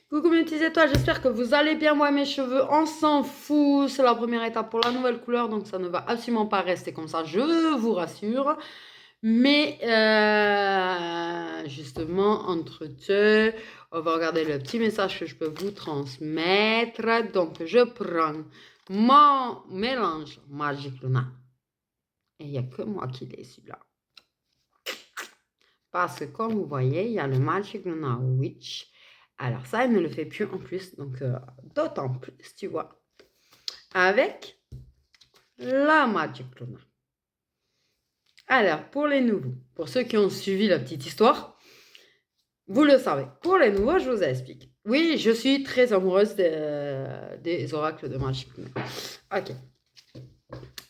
Coucou mes petites étoiles, j'espère que vous allez bien. Moi, mes cheveux, on s'en fout. C'est la première étape pour la nouvelle couleur, donc ça ne va absolument pas rester comme ça, je vous rassure. Mais justement, entre-temps, on va regarder le petit message que je peux vous transmettre. Donc, je prends mon mélange Magic Luna. Et il n'y a que moi qui l'ai celui-là. Parce que comme vous voyez, il y a le Magic Luna Witch. Alors ça, elle ne le fait plus en plus, donc d'autant plus, tu vois. Avec la Magic Luna. Alors, pour les nouveaux, pour ceux qui ont suivi la petite histoire, vous le savez. Pour les nouveaux, je vous explique. Oui, je suis très amoureuse des oracles de Magic Luna. Ok.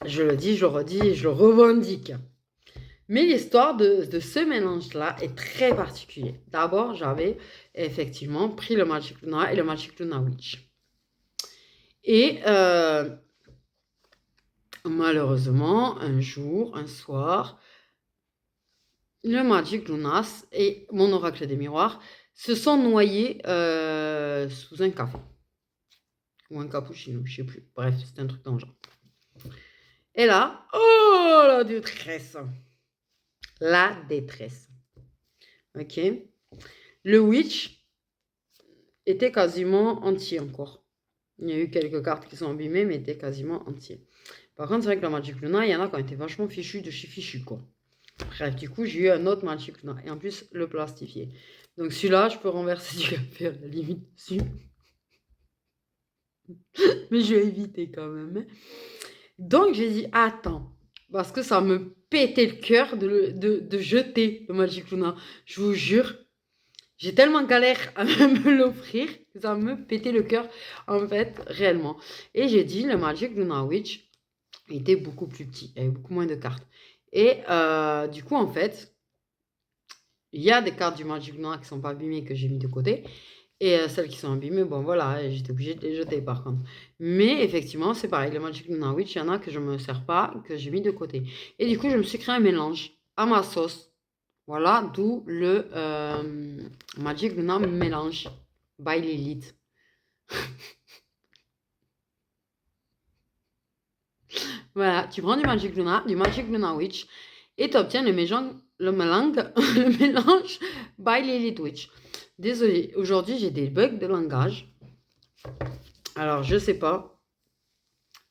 Je le dis, je le redis, je le revendique. Mais l'histoire de ce mélange-là est très particulier. D'abord, j'avais effectivement pris le Magic Luna et le Magic Luna Witch. Et malheureusement, un jour, un soir, le Magic Luna et mon oracle des miroirs se sont noyés sous un café. Ou un cappuccino, je ne sais plus. Bref, c'est un truc dans le genre. Et là, oh la détresse! La détresse. Ok. Le Witch était quasiment entier encore. Il y a eu quelques cartes qui sont abîmées, mais étaient quasiment entiers. Par contre, c'est vrai que la Magic Luna, il y en a qui ont été vachement fichus de chez fichu, quoi. Bref, du coup, j'ai eu un autre Magic Luna. Et en plus, le plastifié. Donc celui-là, je peux renverser du café à la limite dessus. Mais je vais éviter quand même. Donc, j'ai dit, attends. Parce que ça me pétait le cœur de jeter le Magic Luna. Je vous jure. J'ai tellement galère à me l'offrir que ça me pétait le cœur, en fait, réellement. Et j'ai dit, le Magic Luna Witch était beaucoup plus petit. Il y avait beaucoup moins de cartes. Et du coup, en fait, il y a des cartes du Magic Luna qui ne sont pas abîmées que j'ai mis de côté. Et celles qui sont abîmées, bon voilà, j'étais obligée de les jeter par contre. Mais effectivement, c'est pareil, le Magic Luna Witch, il y en a que je ne me sers pas, que j'ai mis de côté. Et du coup, je me suis créé un mélange à ma sauce. Voilà, d'où le Magic Luna Mélange by Lilith. Voilà, tu prends du Magic Luna Witch, et tu obtiens le mélange by Lilith Witch. Désolée, aujourd'hui j'ai des bugs de langage. Alors, je sais pas.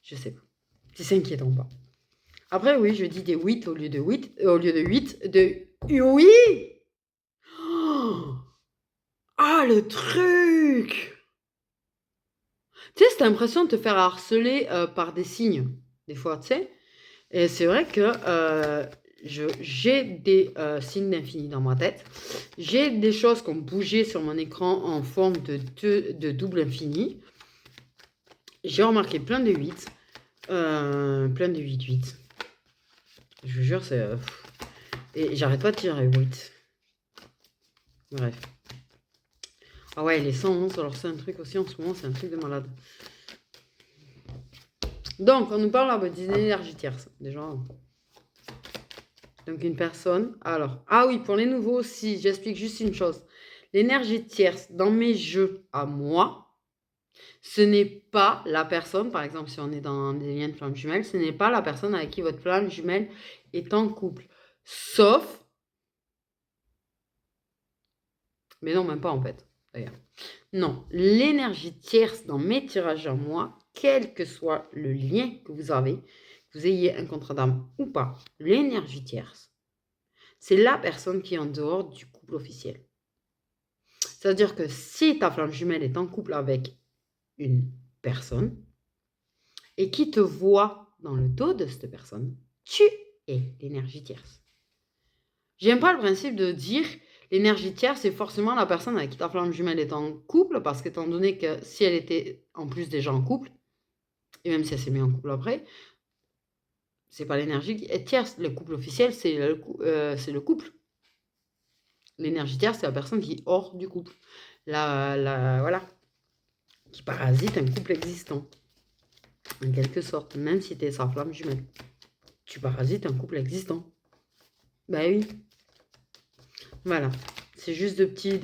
Si c'est inquiétant pas. Après, oui, je dis des 8 au lieu de 8. Au lieu de 8, de... Oui! Oh, ah, le truc! Tu sais, cette impression de te faire harceler par des signes, des fois, tu sais. Et c'est vrai que j'ai des signes d'infini dans ma tête. J'ai des choses qui ont bougé sur mon écran en forme de double infini. J'ai remarqué plein de 8. Plein de 8. Je vous jure, c'est... et j'arrête pas de tirer 8. Bref. Ah ouais, les 111, alors c'est un truc aussi en ce moment, c'est un truc de malade. Donc, on nous parle d'une énergie tierce, déjà. Donc, une personne. Alors, ah oui, pour les nouveaux aussi, j'explique juste une chose. L'énergie tierce dans mes jeux à moi, ce n'est pas la personne, par exemple, si on est dans des liens de flammes jumelles, ce n'est pas la personne avec qui votre flamme jumelle est en couple. Sauf... Mais non, même pas en fait, d'ailleurs. Non, l'énergie tierce dans mes tirages à moi, quel que soit le lien que vous avez, que vous ayez un contrat d'âme ou pas, l'énergie tierce, c'est la personne qui est en dehors du couple officiel. C'est-à-dire que si ta flamme jumelle est en couple avec une personne et qui te voit dans le dos de cette personne, tu es l'énergie tierce. J'aime pas le principe de dire l'énergie tierce, c'est forcément la personne avec qui ta flamme jumelle est en couple, parce qu'étant donné que si elle était en plus déjà en couple, et même si elle s'est mise en couple après, c'est pas l'énergie qui est tierce. Le couple officiel, c'est le couple. L'énergie tierce, c'est la personne qui est hors du couple. Voilà. Qui parasite un couple existant. En quelque sorte, même si tu es sa flamme jumelle. Tu parasites un couple existant. Bah oui. Voilà. C'est juste le petit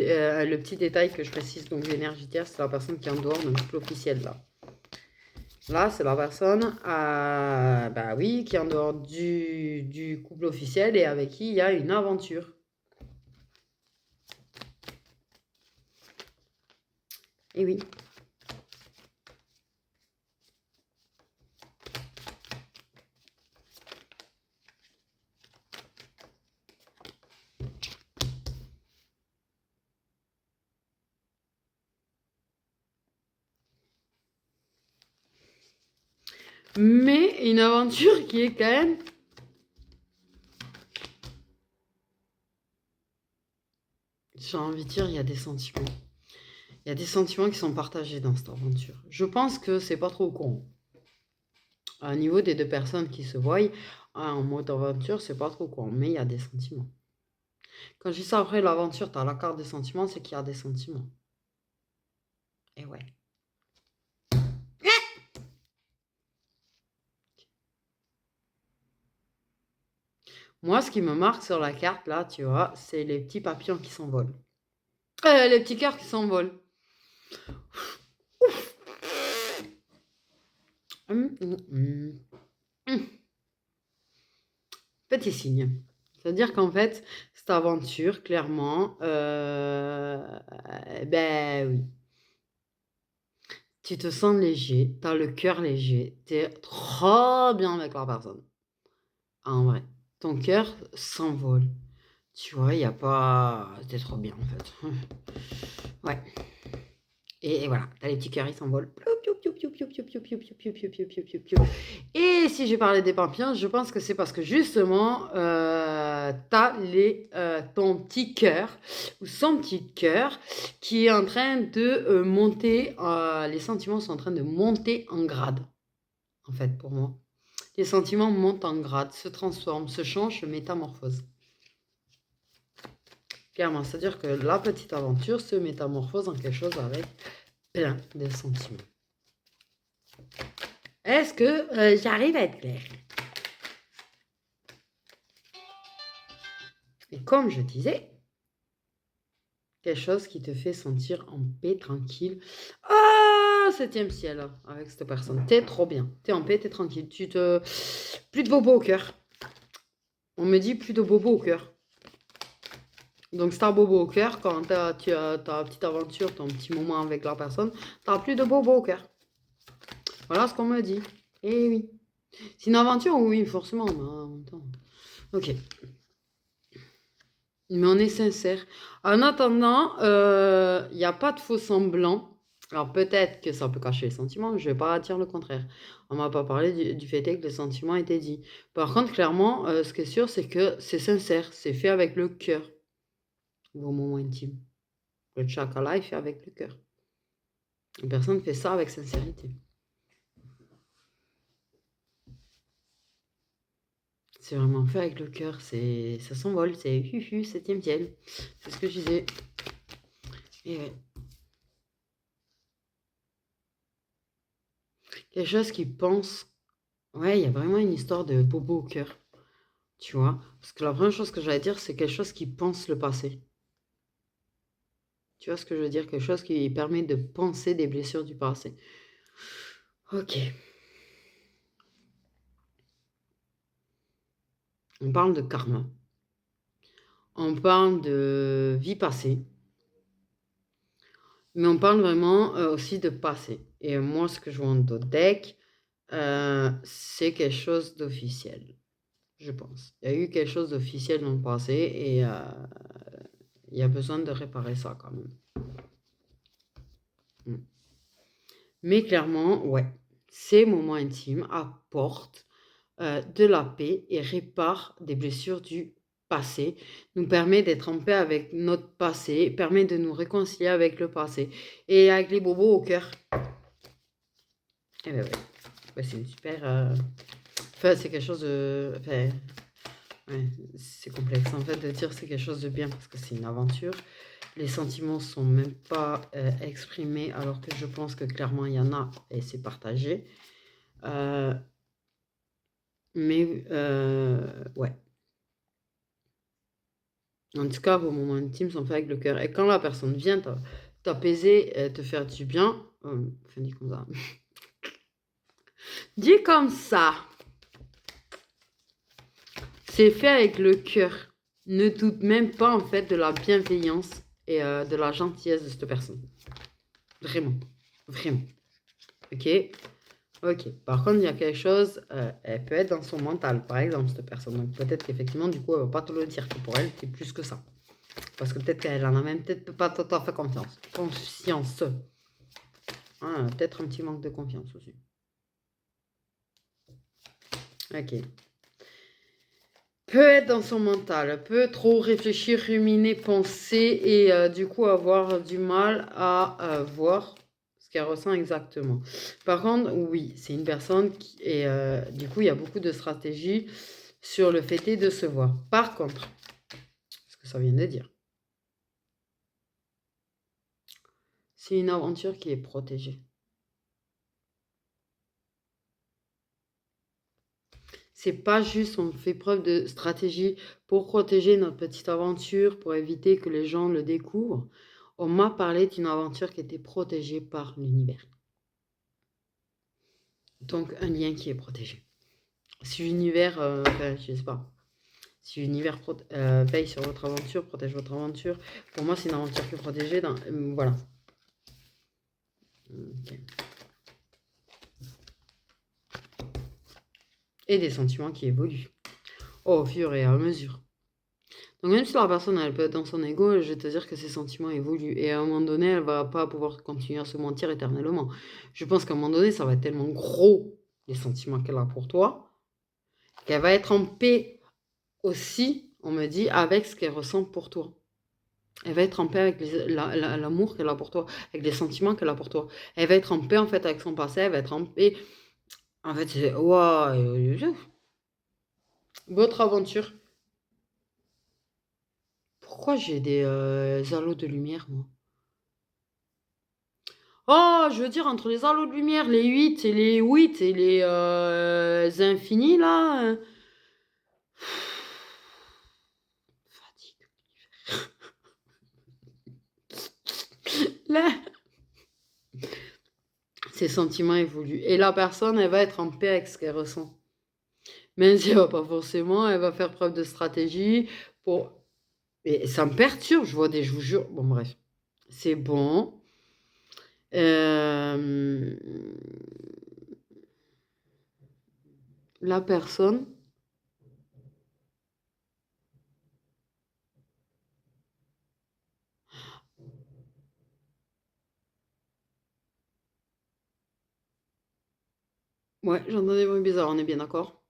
détail que je précise. Donc, l'énergie tierce, c'est la personne qui est en dehors d'un couple officiel, là. Là, c'est la personne, bah oui, qui est en dehors du couple officiel et avec qui il y a une aventure. Et oui. Mais une aventure qui est quand même... J'ai envie de dire, il y a des sentiments. Il y a des sentiments qui sont partagés dans cette aventure. Je pense que c'est pas trop con. Au niveau des deux personnes qui se voient, en mode aventure, c'est pas trop con. Mais il y a des sentiments. Quand je dis ça, après l'aventure, tu as la carte des sentiments, c'est qu'il y a des sentiments. Et ouais. Moi, ce qui me marque sur la carte, là, tu vois, c'est les petits papillons qui s'envolent. Les petits cœurs qui s'envolent. Petit signe. C'est-à-dire qu'en fait, cette aventure, clairement, ben oui. Tu te sens léger, tu as le cœur léger, tu es trop bien avec la personne. En vrai, ton cœur s'envole. Tu vois, il n'y a pas... T'es trop bien, en fait. Ouais. Et voilà, t'as les petits cœurs, ils s'envolent. Et si j'ai parlé des papillons, je pense que c'est parce que justement, t'as ton petit cœur ou son petit cœur qui est en train de monter. Les sentiments sont en train de monter en grade, en fait, pour moi. Les sentiments montent en grade, se transforment, se changent, se métamorphosent. Clairement, c'est-à-dire que la petite aventure se métamorphose en quelque chose avec plein de sentiments. Est-ce que j'arrive à être claire? Et comme je disais, quelque chose qui te fait sentir en paix, tranquille. Ah, 7e ciel avec cette personne. T'es trop bien. T'es en paix, t'es tranquille. Plus de bobo au cœur. On me dit plus de bobo au cœur. Donc, si t'as bobo au cœur, quand tu as ta petite aventure, ton petit moment avec la personne, t'as plus de bobo au cœur. Voilà ce qu'on me dit. Eh oui. C'est une aventure, oui, forcément. Mais en même temps. Ok. Mais on est sincère. En attendant, il n'y a pas de faux semblant. Alors peut-être que ça peut cacher les sentiments, mais je ne vais pas dire le contraire. On m'a pas parlé du fait que les sentiments étaient dits. Par contre, clairement, ce qui est sûr, c'est que c'est sincère, c'est fait avec le cœur. Vos moments intimes. Le chakra est fait avec le cœur. Une personne fait ça avec sincérité. C'est vraiment fait avec le cœur, ça s'envole, c'est 7e ciel. C'est ce que je disais. Et ouais. Quelque chose qui pense. Ouais, il y a vraiment une histoire de bobo au cœur. Tu vois? Parce que la première chose que j'allais dire, c'est quelque chose qui pense le passé. Tu vois ce que je veux dire? Quelque chose qui permet de penser des blessures du passé. Ok. On parle de karma. On parle de vie passée. Mais on parle vraiment aussi de passé. Et moi, ce que je vois en deck, c'est quelque chose d'officiel. Je pense. Il y a eu quelque chose d'officiel dans le passé et il y a besoin de réparer ça quand même. Mais clairement, ouais, ces moments intimes apportent de la paix et réparent des blessures du passé, nous permet d'être en paix avec notre passé, permet de nous réconcilier avec le passé et avec les bobos au cœur. Eh ben ouais, bah, c'est une super... Enfin, c'est quelque chose de... Enfin, ouais, c'est complexe en fait de dire c'est quelque chose de bien parce que c'est une aventure. Les sentiments sont même pas exprimés alors que je pense que clairement il y en a et c'est partagé. Mais ouais. En tout cas, vos moments intimes sont faits avec le cœur. Et quand la personne vient t'apaiser, te faire du bien, enfin, dis comme ça. Dis comme ça. C'est fait avec le cœur. Ne doute même pas, en fait, de la bienveillance et de la gentillesse de cette personne. Vraiment. Vraiment. Ok? Ok. Par contre, il y a quelque chose, elle peut être dans son mental, par exemple, cette personne. Donc peut-être qu'effectivement, du coup, elle ne va pas te le dire, que pour elle, c'est plus que ça. Parce que peut-être qu'elle en a même peut-être pas tout à fait confiance. Conscience. Hein, peut-être un petit manque de confiance aussi. Ok. Peut être dans son mental, peut trop réfléchir, ruminer, penser et du coup avoir du mal à voir ce qu'elle ressent exactement. Par contre, oui, c'est une personne qui et du coup, il y a beaucoup de stratégies sur le fait de se voir. Par contre, ce que ça vient de dire, c'est une aventure qui est protégée. C'est pas juste on fait preuve de stratégie pour protéger notre petite aventure, pour éviter que les gens le découvrent. On m'a parlé d'une aventure qui était protégée par l'univers. Donc un lien qui est protégé. Si l'univers, enfin, je sais pas, si l'univers veille sur votre aventure, protège votre aventure, pour moi c'est une aventure qui est protégée. Voilà. Okay. Et des sentiments qui évoluent au fur et à mesure. Donc même si la personne elle peut être dans son ego, je vais te dire que ses sentiments évoluent. Et à un moment donné, elle va pas pouvoir continuer à se mentir éternellement. Je pense qu'à un moment donné, ça va être tellement gros, les sentiments qu'elle a pour toi, qu'elle va être en paix aussi, on me dit, avec ce qu'elle ressent pour toi. Elle va être en paix avec l'amour qu'elle a pour toi, avec les sentiments qu'elle a pour toi. Elle va être en paix en fait avec son passé, elle va être en paix. En fait, c'est... Waouh, votre aventure. Pourquoi j'ai des halos de lumière, moi? Oh, je veux dire, entre les halos de lumière, les 8 et les 8 et les infinis, là. Fatigue. Là, ses sentiments évoluent. Et la personne, elle va être en paix avec ce qu'elle ressent. Même si elle va pas forcément, elle va faire preuve de stratégie pour... Et ça me perturbe, je vous jure. Bon, bref. C'est bon. Euh, La personne... Ouais, j'entends des bruits bizarres, on est bien d'accord?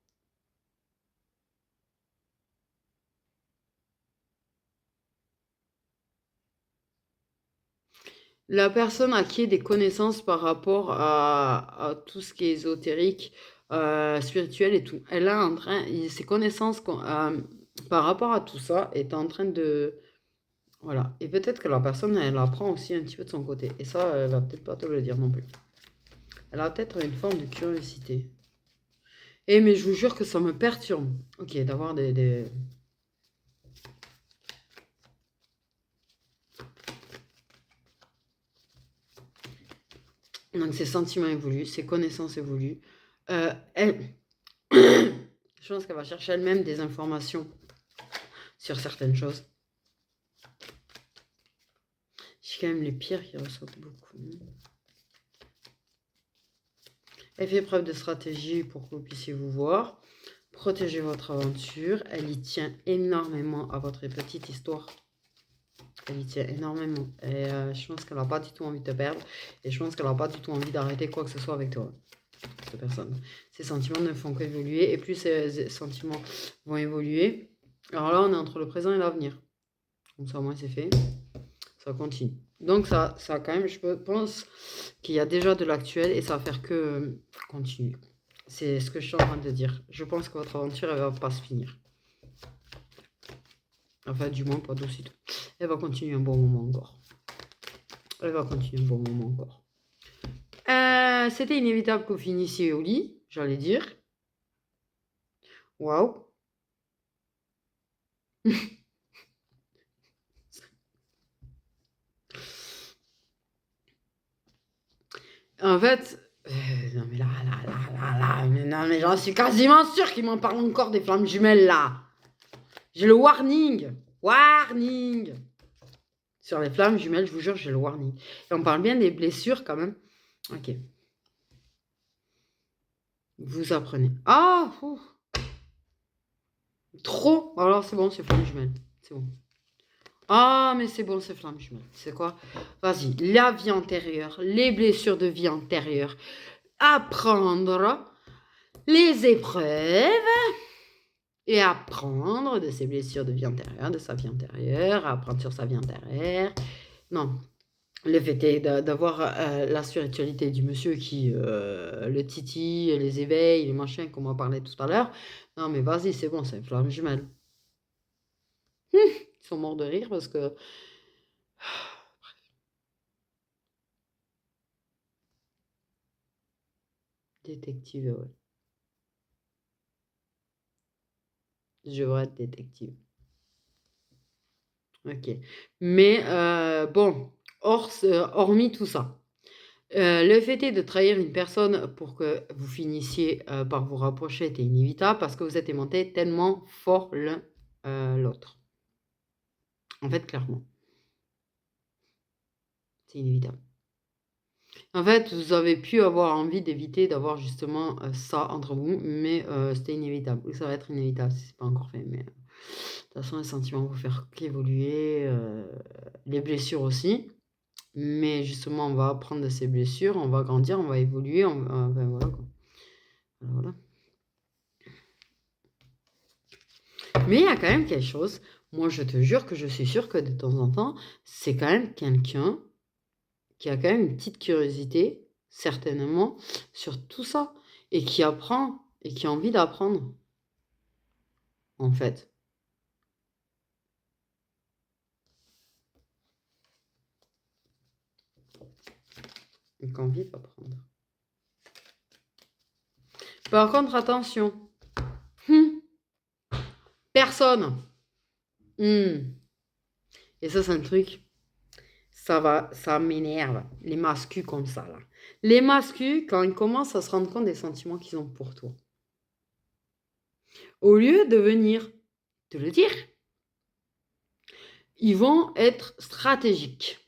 La personne acquiert des connaissances par rapport à tout ce qui est ésotérique, spirituel et tout. Elle a en train, ses connaissances par rapport à tout ça est en train de... Voilà. Et peut-être que la personne, elle apprend aussi un petit peu de son côté. Et ça, elle va peut-être pas te le dire non plus. Elle a peut-être une forme de curiosité. Et mais je vous jure que ça me perturbe. Ok, d'avoir des... Donc ses sentiments évoluent, ses connaissances évoluent. Elle... Je pense qu'elle va chercher elle-même des informations sur certaines choses. C'est quand même les pires qui ressortent beaucoup. Elle fait preuve de stratégie pour que vous puissiez vous voir. Protégez votre aventure. Elle y tient énormément à votre petite histoire. Elle y tient énormément. Et je pense qu'elle n'a pas du tout envie de te perdre. Et je pense qu'elle n'a pas du tout envie d'arrêter quoi que ce soit avec toi. Cette personne. Ses sentiments ne font qu'évoluer. Et plus ses sentiments vont évoluer. Alors là, on est entre le présent et l'avenir. Comme ça, au moins, c'est fait. Ça continue. Donc ça quand même, je pense qu'il y a déjà de l'actuel et ça va faire que continuer. C'est ce que je suis en train de dire. Je pense que votre aventure, elle va pas se finir. Enfin, du moins, pas d'aussitôt. Elle va continuer un bon moment encore. Elle va continuer un bon moment encore. C'était inévitable que vous finissiez au lit, j'allais dire. Waouh. En fait, non mais non mais j'en suis quasiment sûre qu'il m'en parle encore des flammes jumelles là. J'ai le warning. Warning. Sur les flammes jumelles, je vous jure, j'ai le warning. Et on parle bien des blessures quand même. Ok. Vous apprenez. Ah, trop. Alors c'est bon, c'est flammes jumelles. C'est bon. Ah, mais c'est bon, c'est flammes jumelles. C'est quoi? Vas-y, la vie antérieure, les blessures de vie antérieure. Apprendre les épreuves et apprendre de ses blessures de vie antérieure, de sa vie antérieure, apprendre sur sa vie antérieure. Non, le fait est d'avoir la spiritualité du monsieur qui le titille, les éveille, les machins, comme on parlait tout à l'heure. Non, mais vas-y, c'est bon, c'est une flamme jumelle. Ils sont morts de rire parce que... Détective, ouais. Je veux être détective. Ok. Mais bon, hormis tout ça, le fait est de trahir une personne pour que vous finissiez par vous rapprocher était inévitable parce que vous êtes aimantés tellement fort l'un l'autre. En fait, clairement, c'est inévitable. En fait, vous avez pu avoir envie d'éviter d'avoir justement ça entre vous, mais c'était inévitable. Ou ça va être inévitable si c'est pas encore fait. Mais de toute façon, les sentiments vont faire qu'évoluer, les blessures aussi. Mais justement, on va apprendre de ces blessures, on va grandir, on va évoluer, ben voilà quoi. Voilà. Mais il y a quand même quelque chose. Moi, je te jure que je suis sûre que de temps en temps, c'est quand même quelqu'un qui a quand même une petite curiosité, certainement, sur tout ça. Et qui apprend, et qui a envie d'apprendre, en fait. Et qui a envie d'apprendre. Par contre, attention. Personne. Et ça, c'est un truc... Ça m'énerve, les mascus comme ça, là. Les mascus, quand ils commencent à se rendre compte des sentiments qu'ils ont pour toi, au lieu de venir te le dire, ils vont être stratégiques.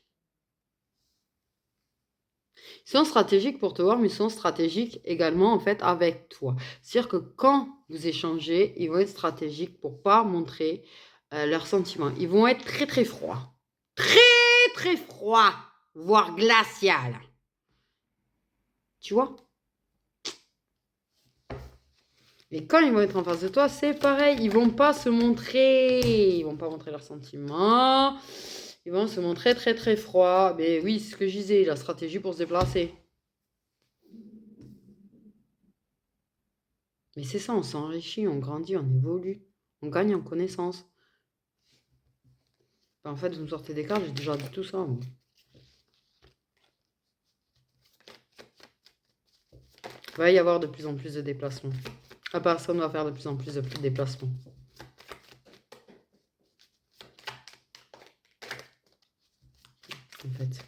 Ils sont stratégiques pour te voir, mais ils sont stratégiques également, en fait, avec toi. C'est-à-dire que quand vous échangez, ils vont être stratégiques pour pas montrer leurs sentiments. Ils vont être très, très froids. Très, très froids, voire glacial. Tu vois? Et quand ils vont être en face de toi, c'est pareil. Ils vont pas se montrer. Ils vont pas montrer leurs sentiments. Ils vont se montrer très très froids. Mais oui, c'est ce que je disais, la stratégie pour se déplacer. Mais c'est ça, on s'enrichit, on grandit, on évolue. On gagne en connaissance. En fait, vous me sortez des cartes, j'ai déjà dit tout ça. Moi. Il va y avoir de plus en plus de déplacements. La personne va faire de plus en plus de déplacements. En fait.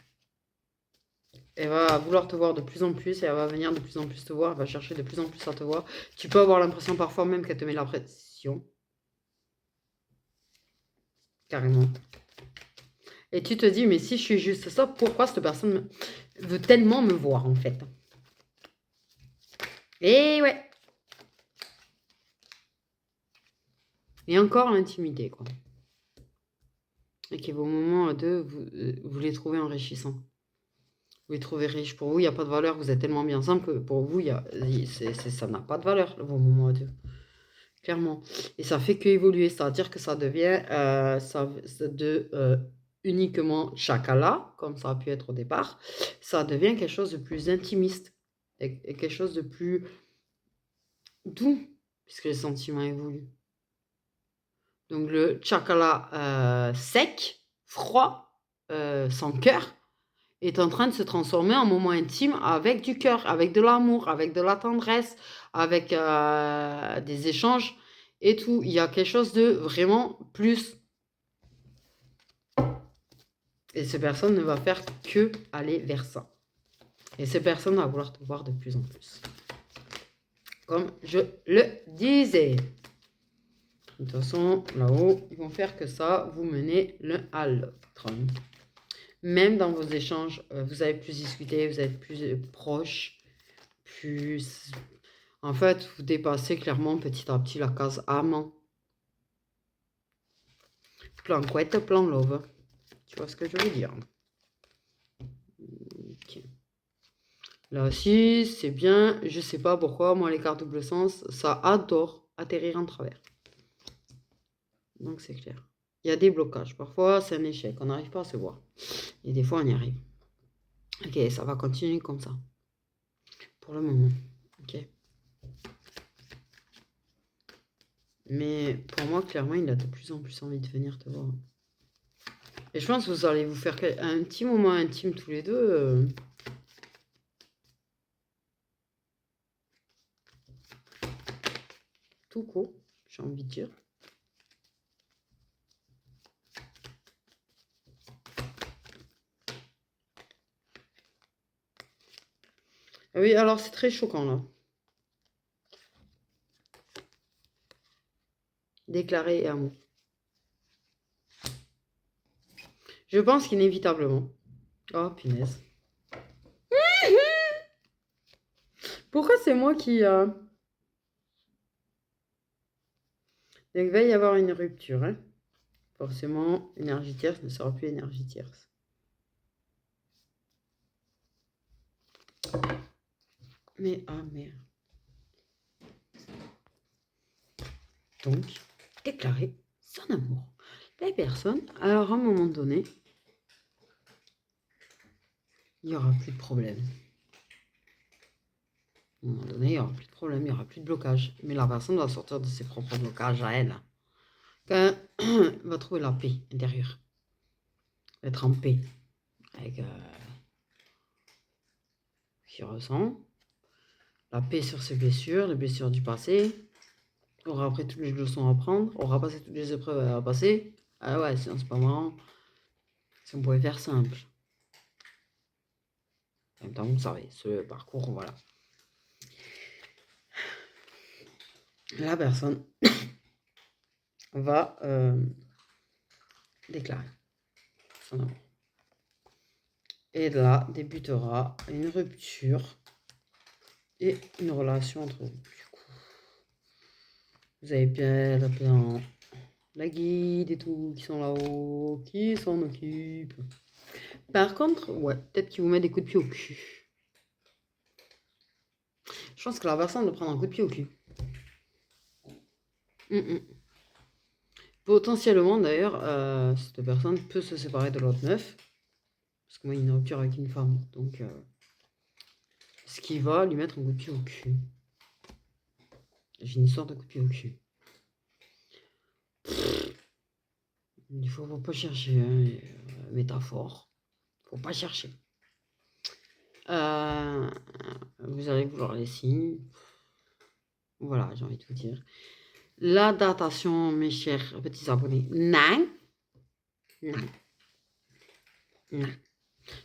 Elle va vouloir te voir de plus en plus et elle va venir de plus en plus te voir. Elle va chercher de plus en plus à te voir. Tu peux avoir l'impression parfois même qu'elle te met la pression. Carrément. Et tu te dis, mais si je suis juste ça, pourquoi cette personne veut tellement me voir en fait? Et ouais. Et encore l'intimité, quoi. Et qui vos moments de vous les trouvez enrichissants. Vous les trouvez riches. Pour vous, il n'y a pas de valeur. Vous êtes tellement bien ensemble que pour vous, ça n'a pas de valeur, vos moments à deux. Clairement. Et ça fait qu'évoluer. C'est-à-dire que ça devient uniquement chakala, comme ça a pu être au départ. Ça devient quelque chose de plus intimiste. Et quelque chose de plus doux, puisque les sentiments évoluent. Donc le chakala sec, froid, sans cœur, est en train de se transformer en moment intime avec du cœur, avec de l'amour, avec de la tendresse, avec des échanges et tout. Il y a quelque chose de vraiment plus. Et cette personne ne va faire que aller vers ça. Et ces personnes vont vouloir te voir de plus en plus. Comme je le disais. De toute façon, là-haut, ils vont faire que ça, vous menez l'un à l'autre. Même dans vos échanges, vous avez plus discuté, vous êtes plus proches, plus... En fait, vous dépassez clairement petit à petit la case amant. Plan couette, plan love. Tu vois ce que je veux dire? Ok. Là aussi, c'est bien. Je sais pas pourquoi, moi, les cartes double sens, ça adore atterrir en travers. Donc, c'est clair. Il y a des blocages. Parfois, c'est un échec. On n'arrive pas à se voir. Et des fois, on y arrive. Ok, ça va continuer comme ça. Pour le moment. Ok. Mais pour moi, clairement, il a de plus en plus envie de venir te voir. Et je pense que vous allez vous faire un petit moment intime tous les deux. Tout court, j'ai envie de dire. Ah oui, alors c'est très choquant là. Déclarer amour. Je pense qu'inévitablement. Oh, punaise. Pourquoi c'est moi qui... Donc, il va y avoir une rupture. Hein. Forcément, énergie tierce ne sera plus énergie tierce. Mais, ah merde. Donc, déclarer son amour. Les personnes, alors à un moment donné, il n'y aura plus de problème. À un moment donné, il n'y aura plus de problème, il n'y aura plus de blocage. Mais la personne va sortir de ses propres blocages à elle. Quand elle va trouver la paix intérieure. Être en paix avec ce qu'il ressent. La paix sur ses blessures, les blessures du passé. On aura appris toutes les leçons à apprendre. On aura passé toutes les épreuves à passer. Ah ouais, sinon c'est pas marrant. Si on pouvait faire simple. En même temps, vous savez, ce parcours, voilà. La personne va déclarer son amour. Et là débutera une rupture et une relation entre vous. Du coup, vous avez bien la guide et tout qui sont là-haut, qui s'en occupent. Par contre, ouais, peut-être qu'il vous met des coups de pied au cul. Je pense que la personne va prendre un coup de pied au cul. Potentiellement, d'ailleurs, cette personne peut se séparer de l'autre meuf. Parce que moi, il y a une rupture avec une femme. Donc, ce qui va lui mettre un coup de pied au cul. J'ai une histoire de coup de pied au cul. Il faut pas chercher, hein, métaphore. Faut pas chercher. Vous allez vouloir les signes. Voilà, j'ai envie de vous dire. La datation, mes chers petits abonnés, non. Non. Non.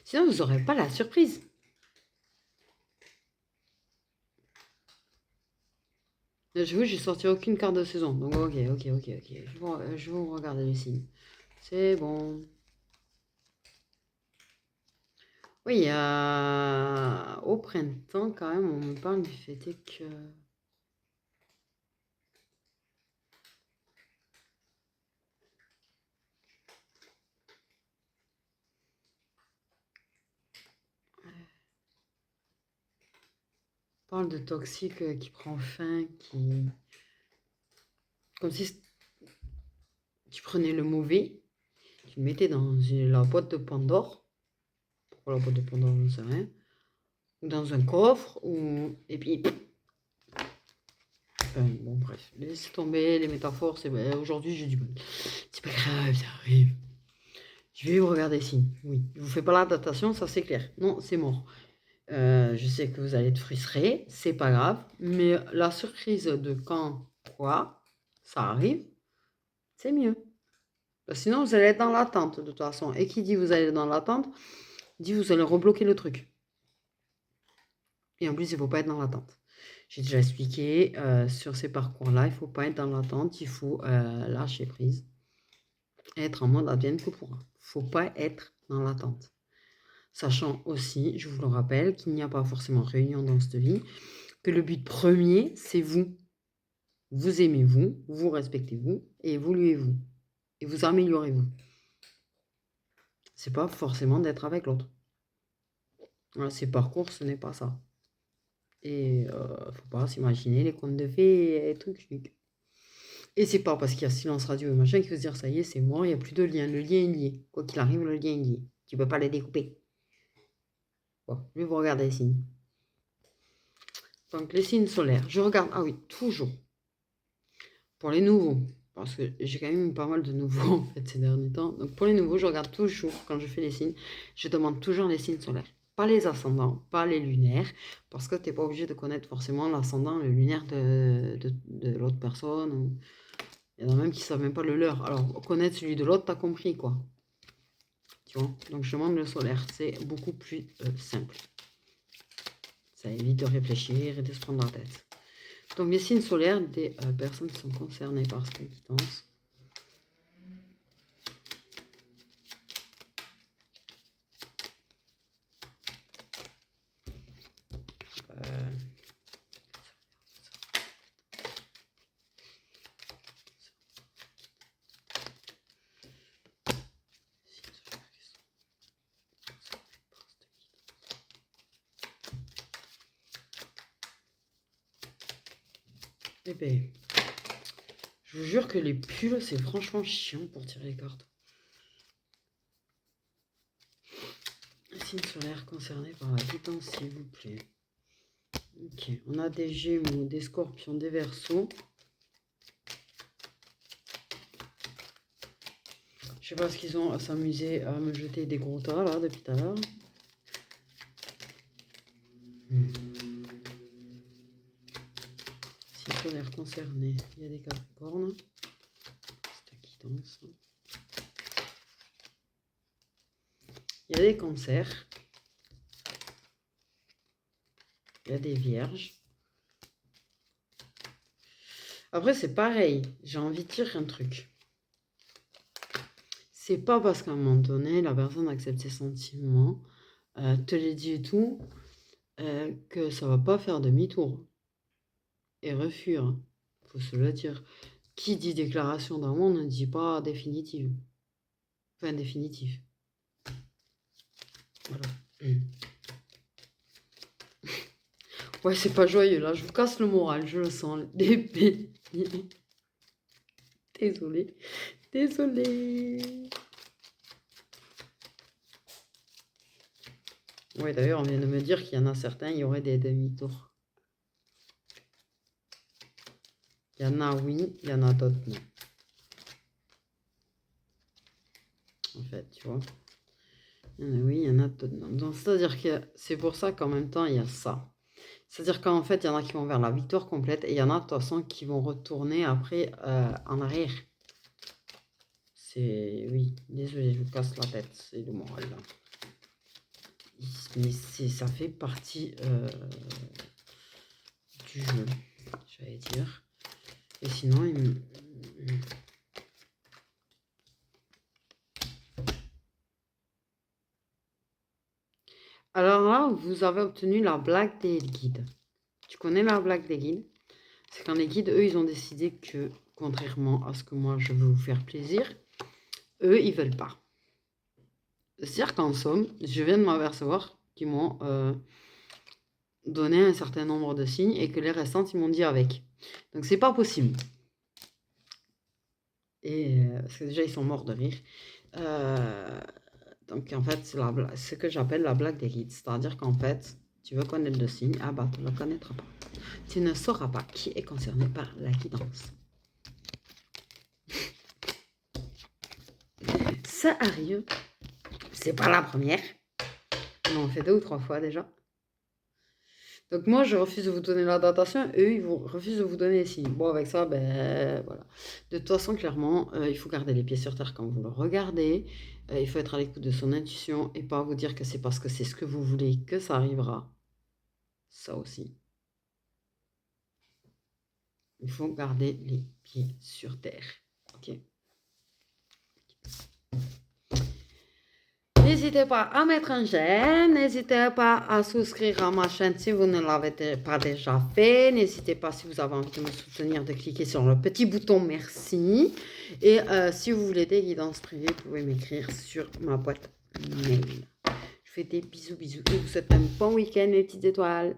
Sinon, vous n'aurez pas la surprise. Je vous, j'ai sorti aucune carte de saison. Donc, ok. Je vais vous regarder les signes. C'est bon. Oui, au printemps, quand même, on me parle du fait que... parle de toxique qui prend fin, qui... Comme si tu prenais le mauvais, tu le mettais dans la boîte de Pandore. Pourquoi la boîte de Pandore, je ne sais rien. Ou dans un coffre, ou... et puis... bon, bref, laissez tomber les métaphores. Aujourd'hui, j'ai du mal. C'est pas grave, ça arrive. Je vais vous regarder ici. Oui, je vous fais pas la datation, ça c'est clair. Non, c'est mort. Je sais que vous allez être frustrés, c'est pas grave. Mais la surprise de quand, quoi, ça arrive, c'est mieux. Sinon, vous allez être dans l'attente de toute façon. Et qui dit vous allez être dans l'attente, dit vous allez rebloquer le truc. Et en plus, il ne faut pas être dans l'attente. J'ai déjà expliqué sur ces parcours-là, il ne faut pas être dans l'attente, il faut lâcher prise, être en mode advienne que pourra. Il ne faut pas être dans l'attente. Sachant aussi, je vous le rappelle, qu'il n'y a pas forcément réunion dans cette vie, que le but premier, c'est vous. Vous aimez-vous, vous respectez-vous, et évoluez-vous. Et vous améliorez-vous. C'est pas forcément d'être avec l'autre. Voilà, ces parcours, ce n'est pas ça. Et faut pas s'imaginer les contes de fées et trucs. Et c'est pas parce qu'il y a silence radio et machin qu'il faut se dire ça y est, c'est mort, il n'y a plus de lien. Le lien est lié. Quoi qu'il arrive, le lien est lié. Tu peux pas les découper. Bon, je vais vous regarder les signes. Donc les signes solaires, je regarde, ah oui, toujours. Pour les nouveaux, parce que j'ai quand même eu pas mal de nouveaux en fait ces derniers temps. Donc pour les nouveaux, je regarde toujours, quand je fais les signes, je demande toujours les signes solaires. Pas les ascendants, pas les lunaires, parce que tu n'es pas obligé de connaître forcément l'ascendant, le lunaire de l'autre personne. Il y en a même qui ne savent même pas le leur. Alors, connaître celui de l'autre, tu as compris quoi. Tu vois. Donc je demande le solaire, c'est beaucoup plus simple. Ça évite de réfléchir et de se prendre la tête. Donc les signes solaires des personnes qui sont concernées par cette guidance. Eh ben, je vous jure que les pulls, c'est franchement chiant pour tirer les cartes. Signe solaire concerné par la guidance, s'il vous plaît. Ok, on a des Gémeaux, des Scorpions, des Verseaux. Je sais pas ce qu'ils ont à s'amuser à me jeter des gros tas là depuis tout à l'heure. Signe solaire concerné, il y a des Capricornes. Cette guidance. Il y a des Cancers. Il y a des Vierges. Après, c'est pareil. J'ai envie de dire un truc. C'est pas parce qu'à un moment donné, la personne accepte ses sentiments, te les dit et tout, que ça va pas faire demi-tour. Et refus, hein. Faut se le dire. Qui dit déclaration d'amour ne dit pas définitive. Enfin, définitif. Voilà. Ouais, c'est pas joyeux, là. Je vous casse le moral, je le sens. Désolée. Désolée. Ouais, d'ailleurs, on vient de me dire qu'il y en a certains, il y aurait des demi-tours. Il y en a oui, il y en a d'autres non. En fait, tu vois. Il y en a oui, il y en a d'autres non. Donc, c'est-à-dire que c'est pour ça qu'en même temps, il y a ça. C'est-à-dire qu'en fait, il y en a qui vont vers la victoire complète et il y en a de toute façon qui vont retourner après en arrière. C'est... Oui, désolé, je vous casse la tête, c'est le moral là. Mais ça fait partie du jeu, j'allais dire. Et sinon, alors là, vous avez obtenu la blague des guides. Tu connais la blague des guides? C'est quand les guides, eux, ils ont décidé que, contrairement à ce que moi, je veux vous faire plaisir, eux, ils veulent pas. C'est-à-dire qu'en somme, je viens de m'apercevoir qu'ils m'ont donné un certain nombre de signes et que les restantes, ils m'ont dit avec. Donc, c'est pas possible. Et parce que déjà, ils sont morts de rire. Donc, en fait, c'est ce que j'appelle la blague des guides. C'est-à-dire qu'en fait, tu veux connaître le signe, ah bah, tu ne le connaîtras pas. Tu ne sauras pas qui est concerné par la guidance. Ça arrive. C'est pas la première. On en fait 2 ou 3 fois déjà. Donc moi, je refuse de vous donner la datation. Eux, ils refusent de vous donner les signes. Bon, avec ça, ben voilà. De toute façon, clairement, il faut garder les pieds sur terre quand vous le regardez. Il faut être à l'écoute de son intuition et pas vous dire que c'est parce que c'est ce que vous voulez que ça arrivera. Ça aussi. Il faut garder les pieds sur terre. Ok. N'hésitez pas à mettre un j'aime, n'hésitez pas à souscrire à ma chaîne si vous ne l'avez pas déjà fait. N'hésitez pas, si vous avez envie de me soutenir, de cliquer sur le petit bouton merci. Et si vous voulez des guidances privées, vous pouvez m'écrire sur ma boîte mail. Je vous fais des bisous et je vous souhaite un bon week-end les petites étoiles.